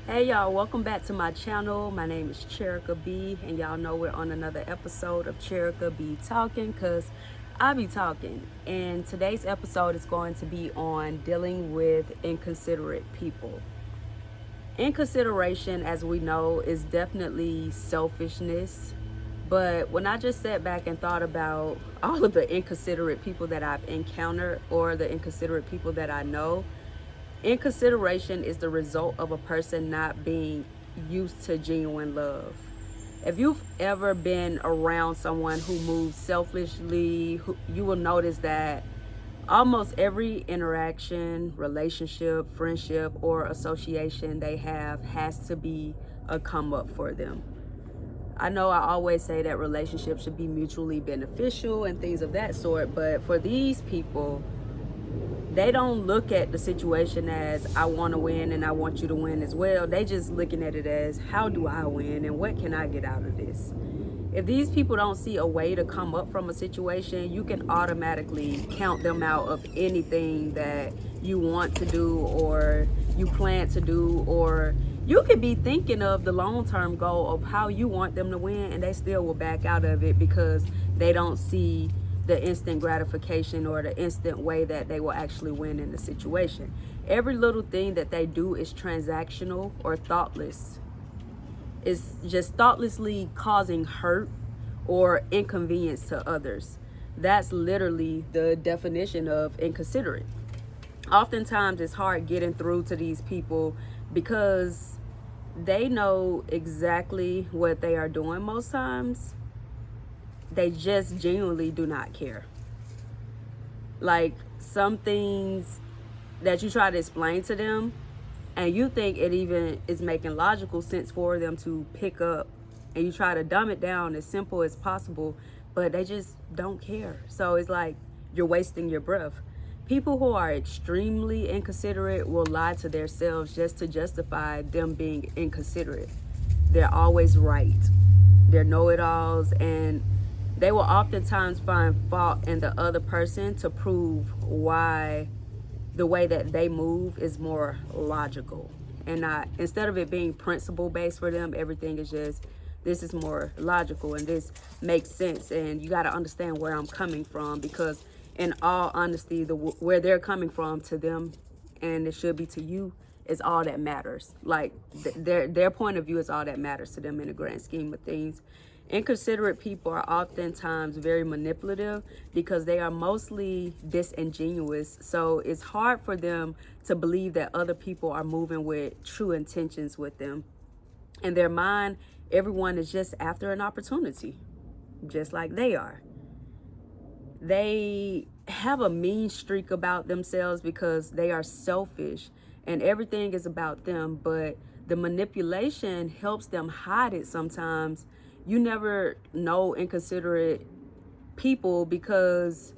Hey y'all, welcome back to my channel. My name is Cherika B, and y'all know we're on another episode of Cherika B Talking, because I be talking. And today's episode is going to be on dealing with inconsiderate people. Inconsideration, as we know, is definitely selfishness. But when I just sat back and thought about all of the inconsiderate people that I've encountered or the inconsiderate people that I know, inconsideration is the result of a person not being used to genuine love. If you've ever been around someone who moves selfishly, you will notice that almost every interaction, relationship, friendship, or association they have has to be a come up for them. I know I always say that relationships should be mutually beneficial and things of that sort, but for these people, they don't look at the situation as I want to win and I want you to win as well. They just looking at it as how do I win and what can I get out of this? If these people don't see a way to come up from a situation, you can automatically count them out of anything that you want to do or you plan to do, or you could be thinking of the long-term goal of how you want them to win and they still will back out of it because they don't see the instant gratification or the instant way that they will actually win in the situation. Every little thing that they do is transactional or thoughtless. It's just thoughtlessly causing hurt or inconvenience to others. That's literally the definition of inconsiderate. Oftentimes it's hard getting through to these people because they know exactly what they are doing most times. They just genuinely do not care. Like, some things that you try to explain to them and you think it even is making logical sense for them to pick up, and you try to dumb it down as simple as possible, but they just don't care. So it's like you're wasting your breath. People who are extremely inconsiderate will lie to themselves just to justify them being inconsiderate. They're always right. They're know-it-alls, and they will oftentimes find fault in the other person to prove why the way that they move is more logical, and not, instead of it being principle based for them, everything is just, this is more logical and this makes sense, and you got to understand where I'm coming from, because in all honesty, where they're coming from to them, and it should be to you, is all that matters. Like, their point of view is all that matters to them in the grand scheme of things. Inconsiderate people are oftentimes very manipulative because they are mostly disingenuous. So it's hard for them to believe that other people are moving with true intentions with them. In their mind, everyone is just after an opportunity, just like they are. They have a mean streak about themselves because they are selfish and everything is about them, but the manipulation helps them hide it sometimes. You never know inconsiderate people because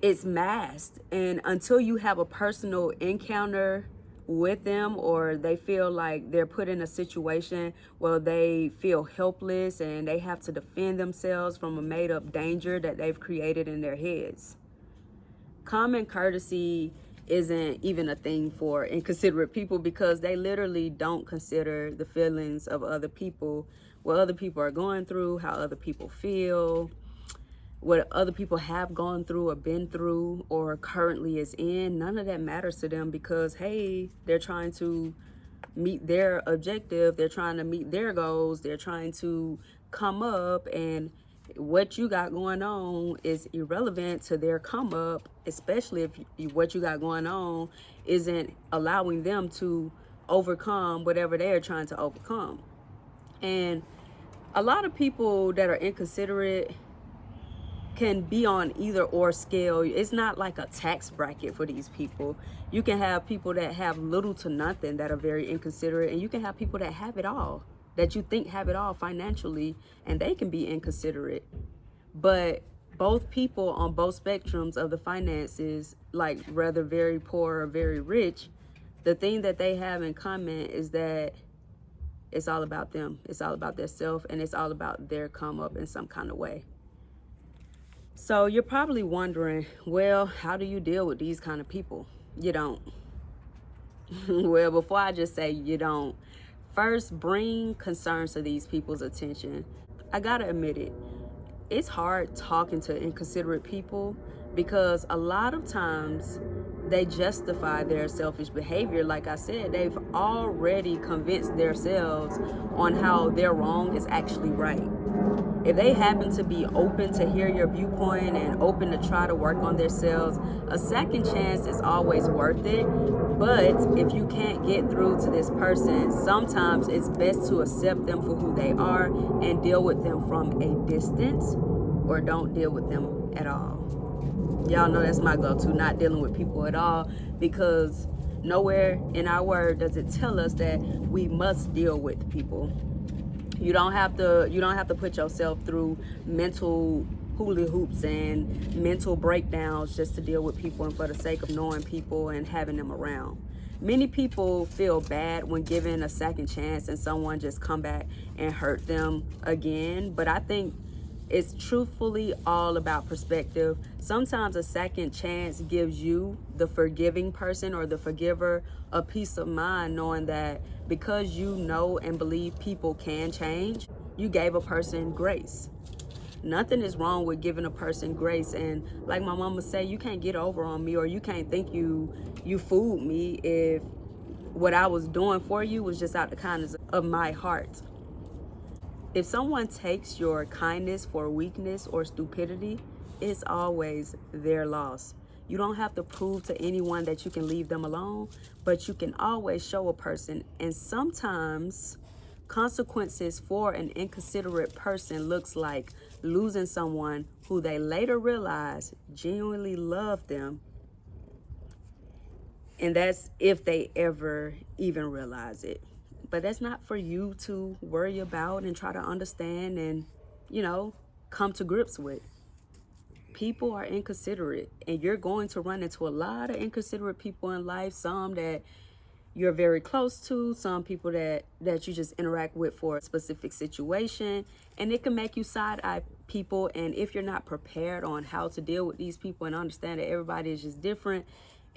it's masked, and until you have a personal encounter with them, or they feel like they're put in a situation where they feel helpless and they have to defend themselves from a made-up danger that they've created in their heads. Common courtesy isn't even a thing for inconsiderate people because they literally don't consider the feelings of other people, what other people are going through, how other people feel, what other people have gone through or been through or currently is in. None of that matters to them because, hey, they're trying to meet their objective, they're trying to meet their goals, they're trying to come up, and what you got going on is irrelevant to their come up, especially if what you got going on isn't allowing them to overcome whatever they're trying to overcome. And a lot of people that are inconsiderate can be on either or scale. It's not like a tax bracket for these people. You can have people that have little to nothing that are very inconsiderate, and you can have people that have it all, that you think have it all financially, and they can be inconsiderate. But both people on both spectrums of the finances, like whether very poor or very rich, the thing that they have in common is that it's all about them. It's all about their self, and it's all about their come up in some kind of way. So you're probably wondering, well, how do you deal with these kind of people? You don't. Well, before I just say you don't, first bring concerns to these people's attention. I gotta admit it, it's hard talking to inconsiderate people because a lot of times they justify their selfish behavior. Like I said, they've already convinced themselves on how their wrong is actually right. If they happen to be open to hear your viewpoint and open to try to work on themselves, a second chance is always worth it. But if you can't get through to this person, sometimes it's best to accept them for who they are and deal with them from a distance, or don't deal with them at all. Y'all know that's my go-to, not dealing with people at all, because nowhere in our word does it tell us that we must deal with people. You don't have to put yourself through mental hula hoops and mental breakdowns just to deal with people and for the sake of knowing people and having them around. Many people feel bad when given a second chance and someone just come back and hurt them again, but I think it's truthfully all about perspective. Sometimes a second chance gives you, the forgiving person or the forgiver, a peace of mind knowing that because you know and believe people can change, you gave a person grace. Nothing is wrong with giving a person grace. And like my mama say, you can't get over on me, or you can't think you fooled me if what I was doing for you was just out the kindness of my heart. If someone takes your kindness for weakness or stupidity, it's always their loss. You don't have to prove to anyone that you can leave them alone, but you can always show a person. And sometimes consequences for an inconsiderate person looks like losing someone who they later realize genuinely loved them. And that's if they ever even realize it. But that's not for you to worry about and try to understand and, come to grips with. People are inconsiderate, and you're going to run into a lot of inconsiderate people in life. Some that you're very close to, some people that you just interact with for a specific situation, and it can make you side-eye people. And if you're not prepared on how to deal with these people and understand that everybody is just different,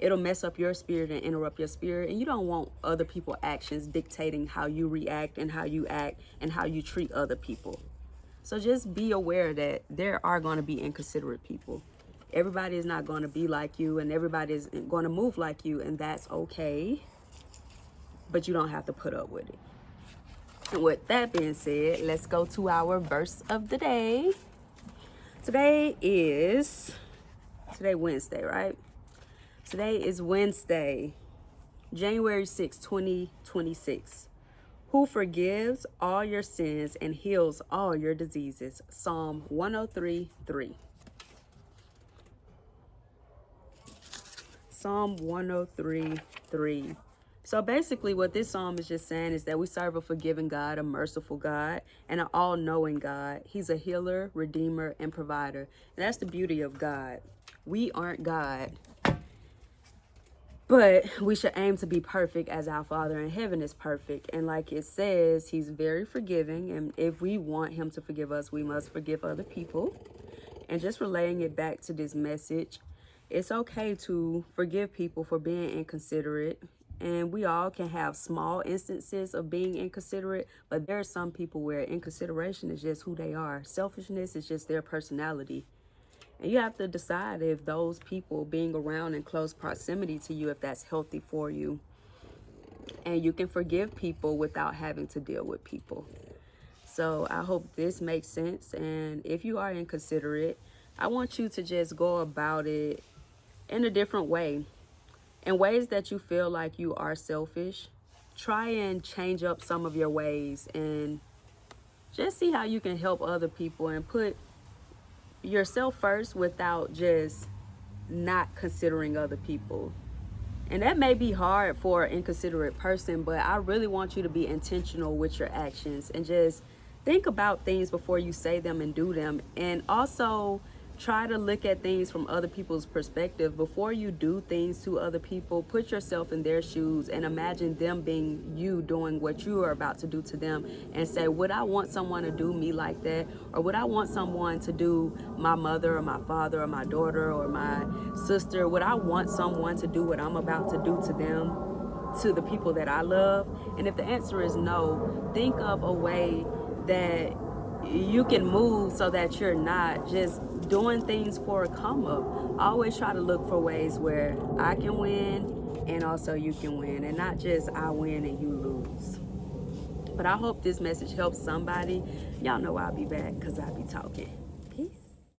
it'll mess up your spirit and interrupt your spirit. And you don't want other people's actions dictating how you react and how you act and how you treat other people. So just be aware that there are going to be inconsiderate people. Everybody is not going to be like you, and everybody is going to move like you, and that's okay. But you don't have to put up with it. And with that being said, let's go to our verse of the day. Today Wednesday, right? Today is Wednesday, January 6, 2026. Who forgives all your sins and heals all your diseases. Psalm 103:3. Psalm 103:3. So basically what this psalm is just saying is that we serve a forgiving God, a merciful God, and an all-knowing God. He's a healer, redeemer, and provider. And that's the beauty of God. We aren't God, but we should aim to be perfect as our Father in heaven is perfect. And like it says, he's very forgiving. And if we want him to forgive us, we must forgive other people. And just relaying it back to this message, it's okay to forgive people for being inconsiderate. And we all can have small instances of being inconsiderate, but there are some people where inconsideration is just who they are. Selfishness is just their personality. And you have to decide if those people being around in close proximity to you, if that's healthy for you. And you can forgive people without having to deal with people. So I hope this makes sense. And if you are inconsiderate, I want you to just go about it in a different way. In ways that you feel like you are selfish, try and change up some of your ways and just see how you can help other people and put yourself first without just not considering other people. And that may be hard for an inconsiderate person, but I really want you to be intentional with your actions and just think about things before you say them and do them. And also try to look at things from other people's perspective. Before you do things to other people, put yourself in their shoes and imagine them being you doing what you are about to do to them, and say, would I want someone to do me like that? Or would I want someone to do my mother or my father or my daughter or my sister? Would I want someone to do what I'm about to do to them? to the people that I love? And if the answer is no, think of a way that you can move so that you're not just doing things for a come up. Always try to look for ways where I can win and also you can win, and not just I win and you lose. But I hope this message helps somebody. Y'all know I'll be back because I be talking.